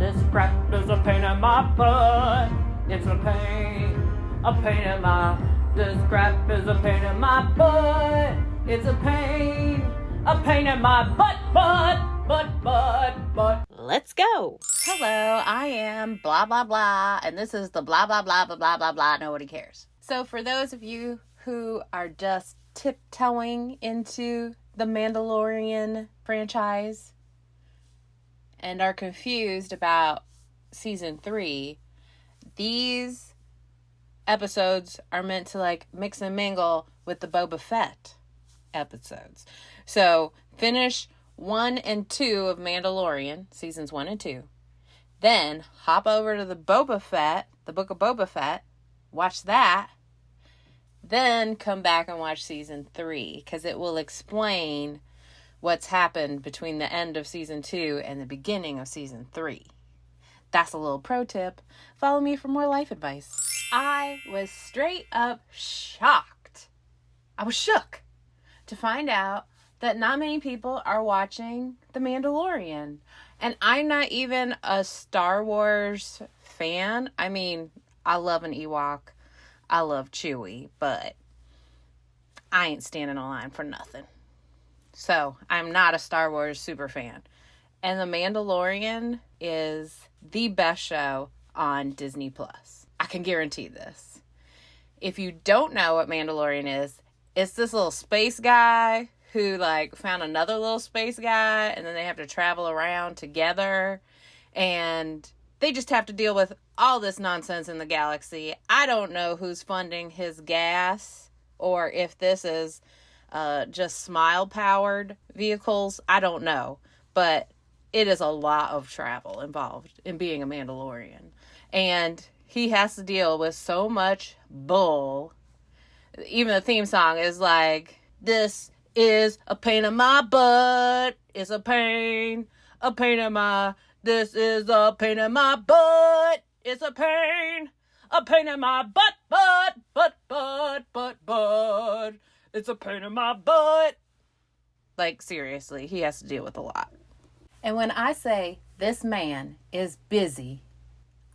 This crap is a pain in my butt. It's a pain in my. This crap is a pain in my butt. It's a pain in my butt. Let's go. Hello, I am blah, blah, blah, and this is the blah, blah, blah, blah, blah, blah, blah, nobody cares. So for those of you who are just tiptoeing into the Mandalorian franchise and are confused about season 3, these episodes are meant to like mix and mingle with the Boba Fett episodes. So finish 1 and 2 of Mandalorian, seasons 1 and 2. Then hop over to the Boba Fett, the Book of Boba Fett, watch that. Then come back and watch season 3, because it will explain what's happened between the end of season 2 and the beginning of season 3. That's a little pro tip. Follow me for more life advice. I was straight up shocked. I was shook to find out that not many people are watching The Mandalorian. And I'm not even a Star Wars fan. I mean, I love an Ewok. I love Chewie, but I ain't standing in line for nothing. So, I'm not a Star Wars super fan. And The Mandalorian is the best show on Disney+. I can guarantee this. If you don't know what Mandalorian is, it's this little space guy who like found another little space guy, and then they have to travel around together, and they just have to deal with all this nonsense in the galaxy. I don't know who's funding his gas, or if this is just smile-powered vehicles. I don't know, but it is a lot of travel involved in being a Mandalorian, and he has to deal with so much bull. Even the theme song is like, this is a pain in my butt. It's a pain in my. This is a pain in my butt. It's a pain in my butt. It's a pain in my butt. Like, seriously, he has to deal with a lot. And when I say this man is busy,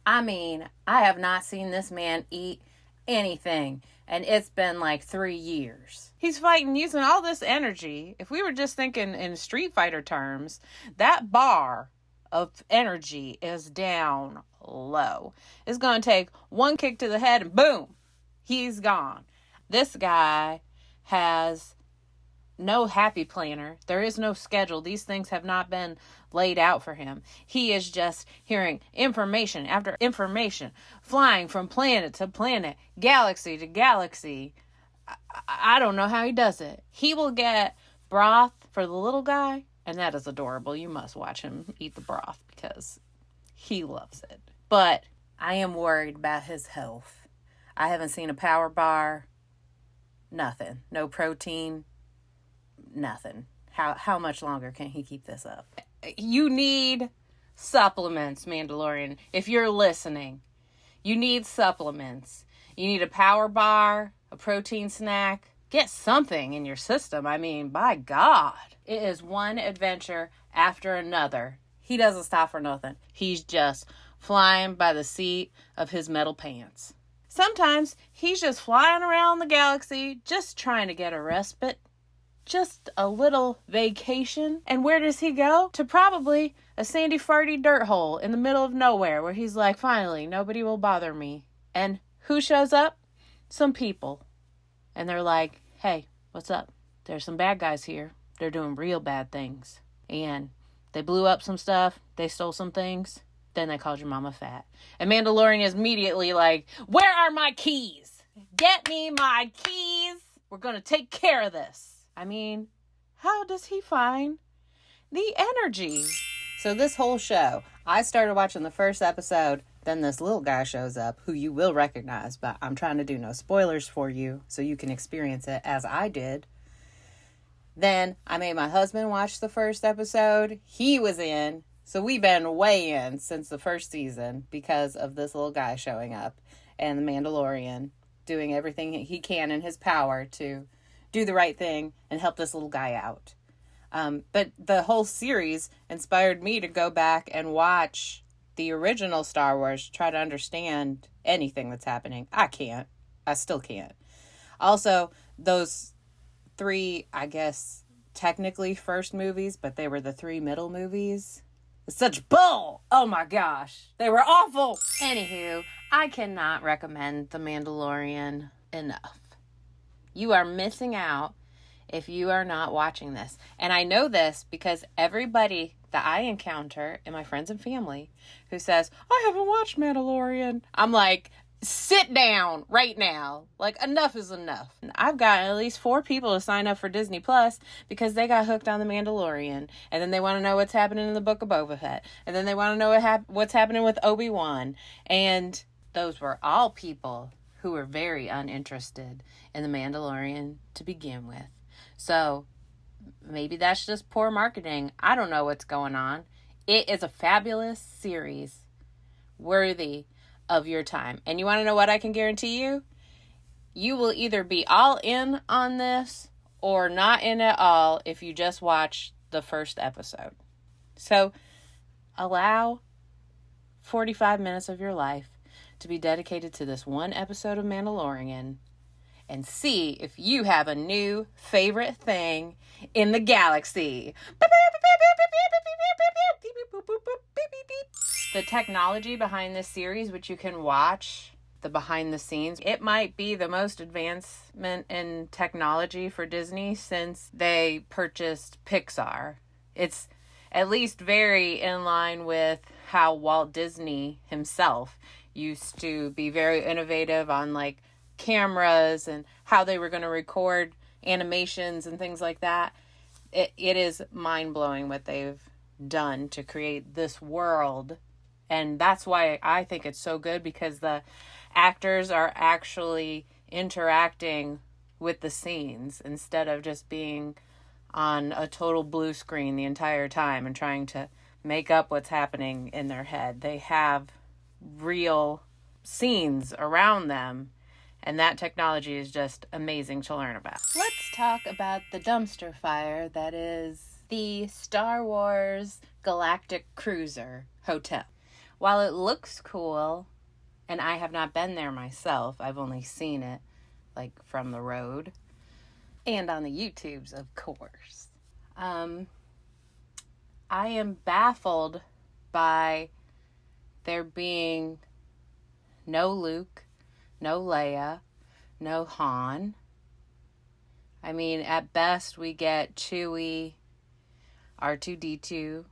I mean, I have not seen this man eat anything, and it's been like 3 years. He's fighting using all this energy. If we were just thinking in Street Fighter terms, that bar of energy is down low. It's going to take one kick to the head and boom, he's gone. This guy has no happy planner. There is no schedule. These things have not been laid out for him. He is just hearing information after information, flying from planet to planet, galaxy to galaxy. I don't know how he does it. He will get broth for the little guy, and that is adorable. You must watch him eat the broth because he loves it. But I am worried about his health. I haven't seen a power bar. Nothing. No protein. Nothing. How much longer can he keep this up? You need supplements, Mandalorian. If you're listening, you need supplements. You need a power bar, a protein snack. Get something in your system. I mean, by God. It is one adventure after another. He doesn't stop for nothing. He's just flying by the seat of his metal pants. Sometimes he's just flying around the galaxy, just trying to get a respite. Just a little vacation. And where does he go? To probably a sandy farty dirt hole in the middle of nowhere where he's like, finally, nobody will bother me. And who shows up? Some people. And they're like, hey, what's up? There's some bad guys here. They're doing real bad things. And they blew up some stuff. They stole some things. Then they called your mama fat. And Mandalorian is immediately like, where are my keys? Get me my keys. We're going to take care of this. I mean, how does he find the energy? So this whole show, I started watching the first episode, then this little guy shows up, who you will recognize, but I'm trying to do no spoilers for you, so you can experience it as I did. Then I made my husband watch the first episode. He was in, so we've been way in since the first season because of this little guy showing up and the Mandalorian doing everything he can in his power to do the right thing and help this little guy out. But the whole series inspired me to go back and watch the original Star Wars to try to understand anything that's happening. I can't. I still can't. Also, those 3, I guess, technically first movies, but they were the 3 middle movies. It's such bull! Oh my gosh. They were awful! Anywho, I cannot recommend The Mandalorian enough. You are missing out if you are not watching this. And I know this because everybody that I encounter in my friends and family who says, I haven't watched Mandalorian. I'm like, sit down right now. Like, enough is enough. And I've got at least 4 people to sign up for Disney Plus because they got hooked on The Mandalorian. And then they want to know what's happening in the book of Boba Fett. And then they want to know what's happening with Obi-Wan. And those were all people who were very uninterested in The Mandalorian to begin with. So maybe that's just poor marketing. I don't know what's going on. It is a fabulous series worthy of your time. And you want to know what I can guarantee you? You will either be all in on this or not in at all if you just watch the first episode. So allow 45 minutes of your life to be dedicated to this one episode of Mandalorian and see if you have a new favorite thing in the galaxy. The technology behind this series, which you can watch, the behind the scenes, it might be the most advancement in technology for Disney since they purchased Pixar. It's at least very in line with how Walt Disney himself used to be very innovative on like cameras and how they were going to record animations and things like that. It is mind-blowing what they've done to create this world. And that's why I think it's so good, because the actors are actually interacting with the scenes instead of just being on a total blue screen the entire time and trying to make up what's happening in their head. They have real scenes around them, and that technology is just amazing to learn about. Let's talk about the dumpster fire that is the Star Wars Galactic Cruiser Hotel. While it looks cool, and I have not been there myself, I've only seen it like from the road and on the YouTubes, of course. I am baffled by there being no Luke, no Leia, no Han. I mean, at best we get Chewie, R2-D2.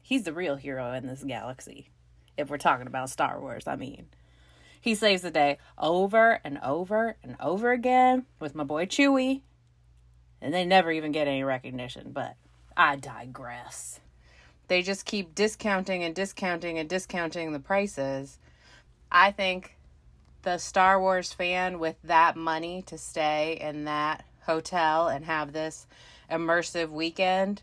He's the real hero in this galaxy. If we're talking about Star Wars, I mean. He saves the day over and over and over again with my boy Chewie. And they never even get any recognition, but I digress. They just keep discounting and discounting and discounting the prices. I think the Star Wars fan with that money to stay in that hotel and have this immersive weekend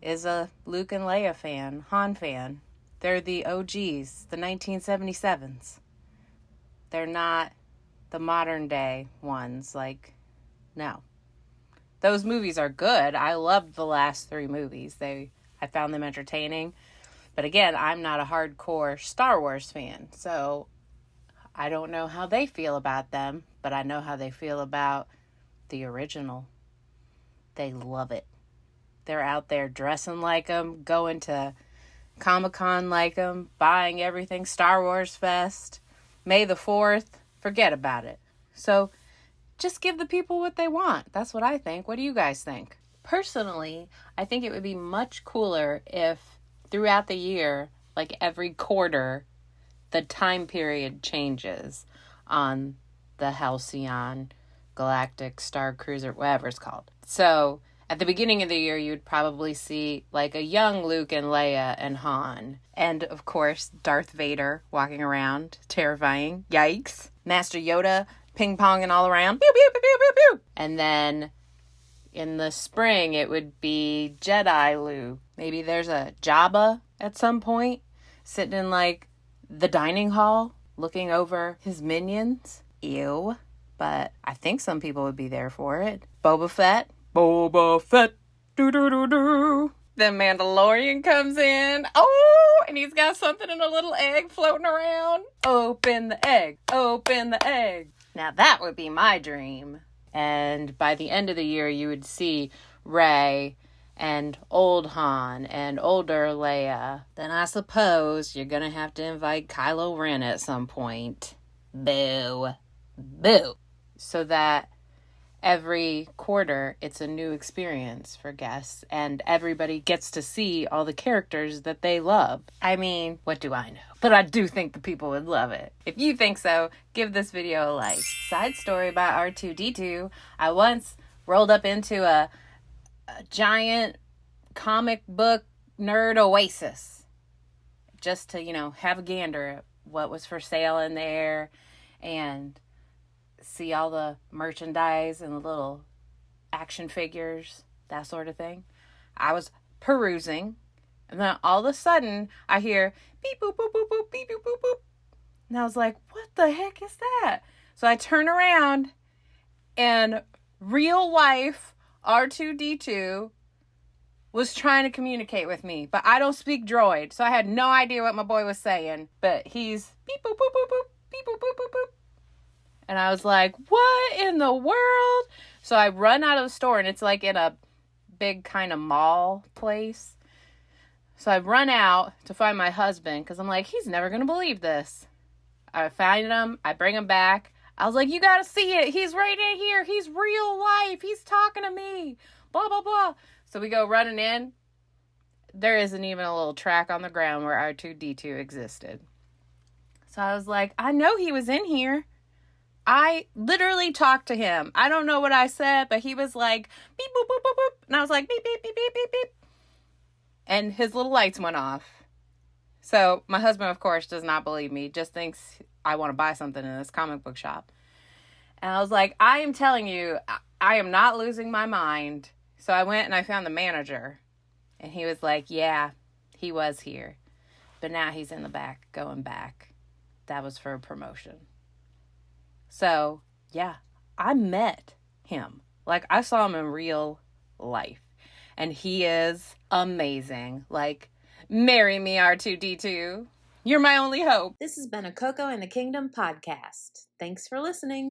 is a Luke and Leia fan, Han fan. They're the OGs, the 1977s. They're not the modern day ones. Like, no. Those movies are good. I loved the last 3 movies. I found them entertaining. But again, I'm not a hardcore Star Wars fan. So I don't know how they feel about them, but I know how they feel about the original. They love it. They're out there dressing like them, going to Comic-Con like them, buying everything, Star Wars Fest, May the 4th, forget about it. So just give the people what they want. That's what I think. What do you guys think? Personally, I think it would be much cooler if throughout the year, like every quarter, the time period changes on the Halcyon, Galactic Starcruiser, whatever it's called. So at the beginning of the year, you'd probably see like a young Luke and Leia and Han. And of course, Darth Vader walking around, terrifying. Yikes. Master Yoda ping-ponging all around. Pew, pew, pew, pew, pew, pew. And then in the spring, it would be Jedi Luke. Maybe there's a Jabba at some point sitting in like the dining hall looking over his minions. Ew. But I think some people would be there for it. Boba Fett. Boba Fett. Do do do do. The Mandalorian comes in. Oh, and he's got something in a little egg floating around. Open the egg. Open the egg. Now that would be my dream. And by the end of the year, you would see Rey and old Han and older Leia. Then I suppose you're gonna have to invite Kylo Ren at some point. Boo. Boo. So that every quarter, it's a new experience for guests, and everybody gets to see all the characters that they love. I mean, what do I know? But I do think the people would love it. If you think so, give this video a like. Side story about R2-D2. I once rolled up into a giant comic book nerd oasis just to, have a gander at what was for sale in there and see all the merchandise and the little action figures, that sort of thing. I was perusing, and then all of a sudden I hear beep boop boop boop boop beep boop boop boop, and I was like, what the heck is that? So I turn around, and real life R2-D2 was trying to communicate with me, but I don't speak droid, so I had no idea what my boy was saying, but he's beep boop boop boop boop beep boop boop boop boop. And I was like, what in the world? So I run out of the store, and it's like in a big kind of mall place. So I run out to find my husband, because I'm like, he's never going to believe this. I find him. I bring him back. I was like, you got to see it. He's right in here. He's real life. He's talking to me. Blah, blah, blah. So we go running in. There isn't even a little track on the ground where R2-D2 existed. So I was like, I know he was in here. I literally talked to him. I don't know what I said, but he was like, beep, boop, boop, boop, boop. And I was like, beep, beep, beep, beep, beep, beep. And his little lights went off. So my husband, of course, does not believe me. Just thinks I want to buy something in this comic book shop. And I was like, I am telling you, I am not losing my mind. So I went and I found the manager. And he was like, yeah, he was here. But now he's in the back, going back. That was for a promotion. So, yeah, I met him. Like, I saw him in real life. And he is amazing. Like, marry me, R2-D2. You're my only hope. This has been a Coco and the Kingdom podcast. Thanks for listening.